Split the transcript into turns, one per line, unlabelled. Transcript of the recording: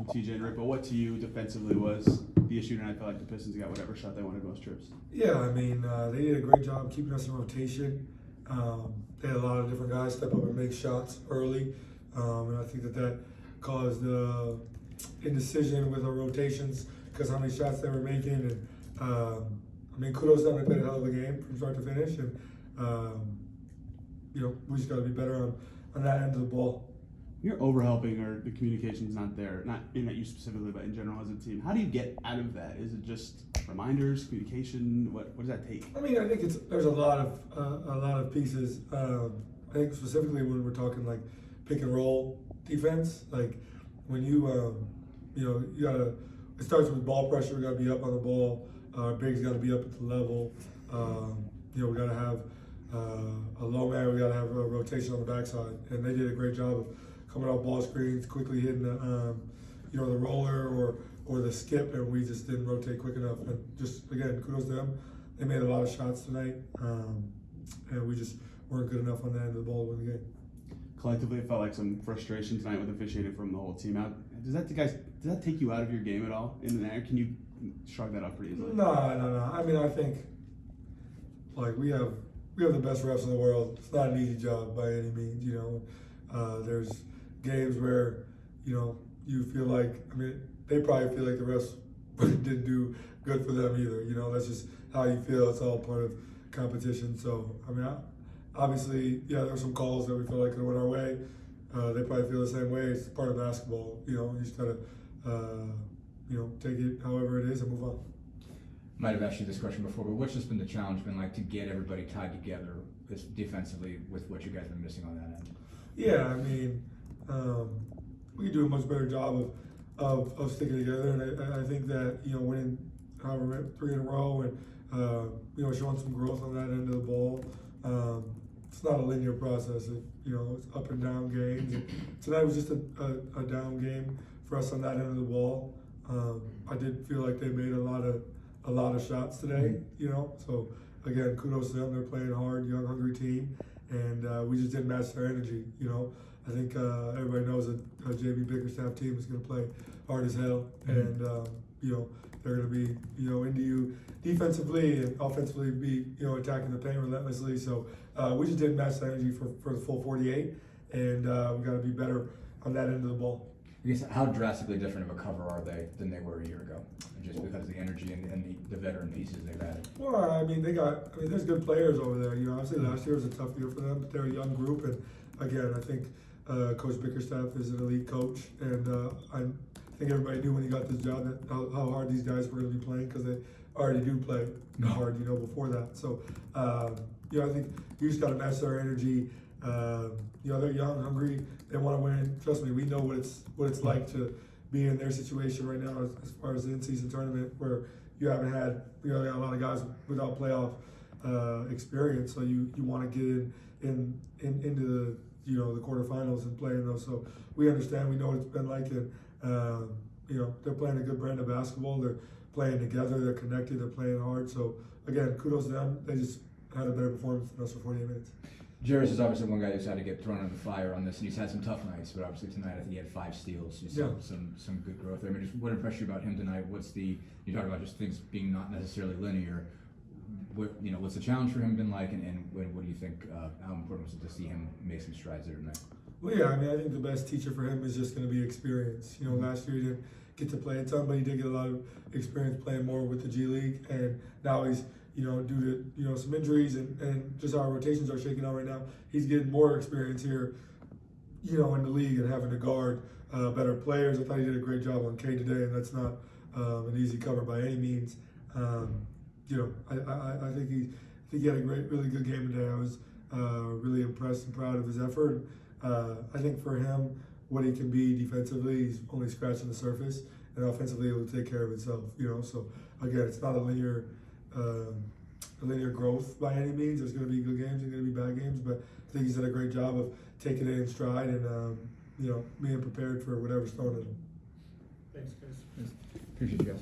from TJ and Rick, but what to you defensively was the issue tonight? I felt like the Pistons got whatever shot they wanted most trips.
Yeah, I mean, they did a great job keeping us in rotation. They had a lot of different guys step up and make shots early, and I think that caused indecision with our rotations because how many shots they were making. And I mean, kudos to them. They played a hell of a game from start to finish, and we just got to be better on that end of the ball.
You're overhelping, or the communication's not there, not in that you specifically, but in general as a team. How do you get out of that? Is it just reminders, communication? What does that take?
I mean, I think there's a lot of pieces. I think specifically when we're talking like pick and roll defense, like when you gotta. It starts with ball pressure. We gotta be up on the ball. Our bigs gotta be up at the level. We gotta have a low man. We gotta have a rotation on the backside, and they did a great job of coming off ball screens, quickly hitting the roller or the skip, and we just didn't rotate quick enough. And just again, kudos to them. They made a lot of shots tonight, and we just weren't good enough on that end of the ball to win the game.
Collectively, it felt like some frustration tonight with officiating from the whole team out. Does that take you out of your game at all in there? Can you shrug that off pretty easily?
No. I mean, I think like we have the best refs in the world. It's not an easy job by any means. There's games where you feel like, I mean, they probably feel like the refs didn't do good for them either. That's just how you feel. It's all part of competition. So I mean, obviously, yeah, there were some calls that we felt like could have went our way. They probably feel the same way. It's part of basketball. You just gotta take it however it is and move on.
Might have asked you this question before, but what's just been the challenge been like to get everybody tied together defensively with what you guys have been missing on that end?
Yeah, I mean, we could do a much better job of sticking together, and I think that winning however 3 in a row and showing some growth on that end of the ball. It's not a linear process. It's up and down games. Tonight was just a down game for us on that end of the ball. I did feel like they made a lot of shots today. So again, kudos to them. They're playing hard, young, hungry team, and we just didn't match their energy. I think everybody knows that JB Bickerstaff team is going to play hard as hell, and they're going to be into you defensively and offensively, be attacking the paint relentlessly. So we just didn't match the energy for the full 48, and we got to be better on that end of the ball.
I guess how drastically different of a cover are they than they were a year ago? Just because of the energy and the veteran pieces they've added.
Well, I mean, there's good players over there. Obviously last year was a tough year for them, but they're a young group, and again, I think Coach Bickerstaff is an elite coach, and I think everybody knew when he got this job that how hard these guys were going to be playing because they already do play hard, before that. So, I think you just got to match their energy. They're young, hungry, they want to win. Trust me, we know what it's like to be in their situation right now as far as the in-season tournament where you haven't had, got a lot of guys without playoff experience. So you want to get into the quarterfinals and play in those. So we understand, we know what it's been like, and they're playing a good brand of basketball. They're playing together, they're connected, they're playing hard. So again, kudos to them. They just had a better performance than us for 48 minutes.
Jarris is obviously one guy who's had to get thrown under the fire on this, and he's had some tough nights. But obviously tonight, I think he had 5 steals. You saw some good growth there. I mean, just what impressed you about him tonight? You talk about just things being not necessarily linear. What's the challenge for him been like, and what do you think? How important was it to see him make some strides there tonight?
Well, yeah, I mean, I think the best teacher for him is just going to be experience. Last year he didn't get to play a ton, but he did get a lot of experience playing more with the G League, and now he's due to some injuries and just how our rotations are shaking out right now, he's getting more experience here, in the league and having to guard better players. I thought he did a great job on K today, and that's not an easy cover by any means. I think he had a really good game today. I was really impressed and proud of his effort. I think for him, what he can be defensively, he's only scratching the surface, and offensively, it will take care of itself. So again, it's not a linear growth by any means. There's going to be good games and going to be bad games, but I think he's done a great job of taking it in stride and being prepared for whatever's thrown at him.
Thanks, guys.
Appreciate you guys.